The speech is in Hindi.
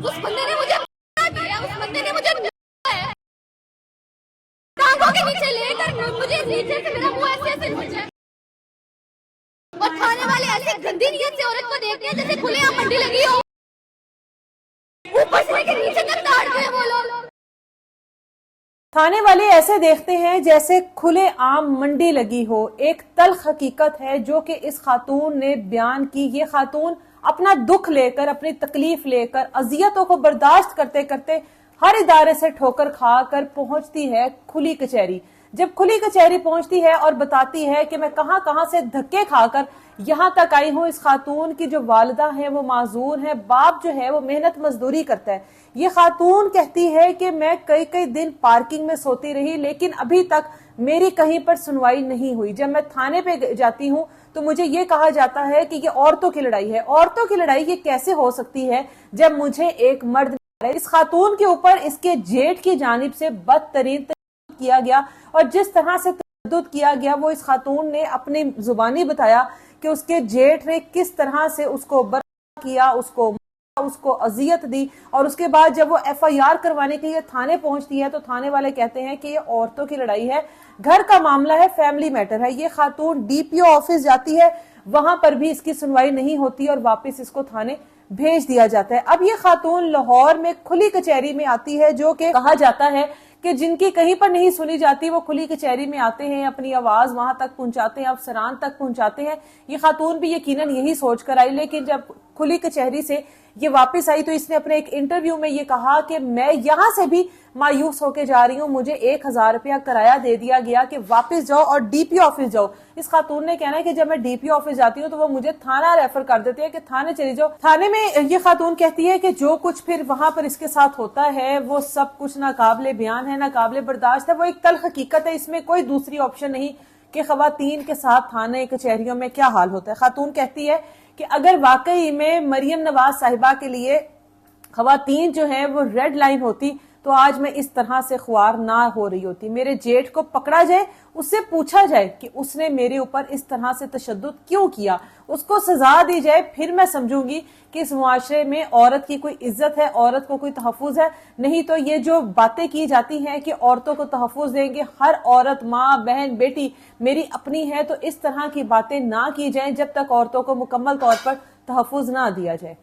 उस बंदे ने मुझे दिया, उस बंदे ने मुझे टांगों के नीचे लेकर मुझे नीचे से मेरा मुंह ऐसे ऐसे मुझे, और थाने वाले ऐसे गंदी नियत से औरत को देखते हैं जैसे खुलेआम मंडी लगी हो, ऊपर से लेकर नीचे तक ताड़ गए वो लोग। थाने वाले ऐसे देखते हैं जैसे खुले आम मंडी लगी हो। एक तल्ख हकीकत है जो कि इस खातून ने बयान की। ये खातून अपना दुख लेकर, अपनी तकलीफ लेकर, अजियतों को बर्दाश्त करते करते हर इदारे से ठोकर खाकर पहुंचती है खुली कचहरी। जब खुली कचहरी पहुंचती है और बताती है कि मैं कहां कहां से धक्के खाकर यहां तक आई हूं। इस खातून की जो वालिदा है वो माजूर है, बाप जो है वो मेहनत मजदूरी करता है। ये खातून कहती है कि मैं कई कई दिन पार्किंग में सोती रही, लेकिन अभी तक मेरी कहीं पर सुनवाई नहीं हुई। जब मैं थाने पे जाती हूँ तो मुझे ये कहा जाता है कि ये औरतों की लड़ाई है। औरतों की लड़ाई ये कैसे हो सकती है जब मुझे एक मर्द। इस खातून के ऊपर इसके जेठ की जानिब से बदतरीन किया गया, और जिस तरह से तशद्दुद किया गया वो इस खातून ने अपनी जुबानी बताया कि उसके जेठ ने किस तरह से उसको बर्बाद किया, उसको अजियत दी। और उसके बाद जब वो FIR करवाने के लिए थाने पहुंचती है तो थाने वाले कहते हैं कि ये औरतों की लड़ाई है, घर का मामला है, फैमिली मैटर है। ये खातून DPO ऑफिस जाती है, वहां पर भी इसकी सुनवाई नहीं होती और वापस इसको थाने भेज दिया जाता है। अब ये खातून लाहौर में खुली कचहरी में आती है, जो कि कहा जाता है कि जिनकी कहीं पर नहीं सुनी जाती वो खुली कचहरी में आते हैं, अपनी आवाज वहां तक पहुंचाते हैं, अफसरान तक पहुंचाते हैं। ये खातून भी यकीनन यही सोचकर आई, लेकिन जब खुली कचहरी से ये वापस आई तो इसने अपने एक इंटरव्यू में ये कहा कि मैं यहां से भी मायूस होके जा रही हूं, मुझे 1000 रुपया किराया दे दिया गया कि वापस जाओ और DPO ऑफिस जाओ। इस खातून ने कहना है कि जब मैं DPO ऑफिस जाती हूँ तो वो मुझे थाना रेफर कर देते हैं कि थाने चली जाओ। थाने में ये खातून कहती है कि जो कुछ फिर वहां पर इसके साथ होता है वो सब कुछ नाकाबिले बयान है, नाकाबिले बर्दाश्त है। वो एक तल्ख हकीकत है, इसमें कोई दूसरी ऑप्शन नहीं कि खवातीन के साथ थाने कचहरियों में क्या हाल होता है। खातून कहती है कि अगर वाकई में मरियम नवाज साहिबा के लिए खवातीन जो है वो रेड लाइन होती तो आज मैं इस तरह से ख्वार ना हो रही होती। मेरे जेठ को पकड़ा जाए, उससे पूछा जाए कि उसने मेरे ऊपर इस तरह से तशद्दुद क्यों किया, उसको सजा दी जाए, फिर मैं समझूंगी कि इस मुआशरे में औरत की कोई इज्जत है, औरत को कोई तहफ़्फ़ुज़ है। नहीं तो ये जो बातें की जाती हैं कि औरतों को तहफ़्फ़ुज़ देंगे, हर औरत, माँ, बहन, बेटी मेरी अपनी है, तो इस तरह की बातें ना की जाए जब तक औरतों को मुकम्मल तौर पर तहफ़्फ़ुज़ ना दिया जाए।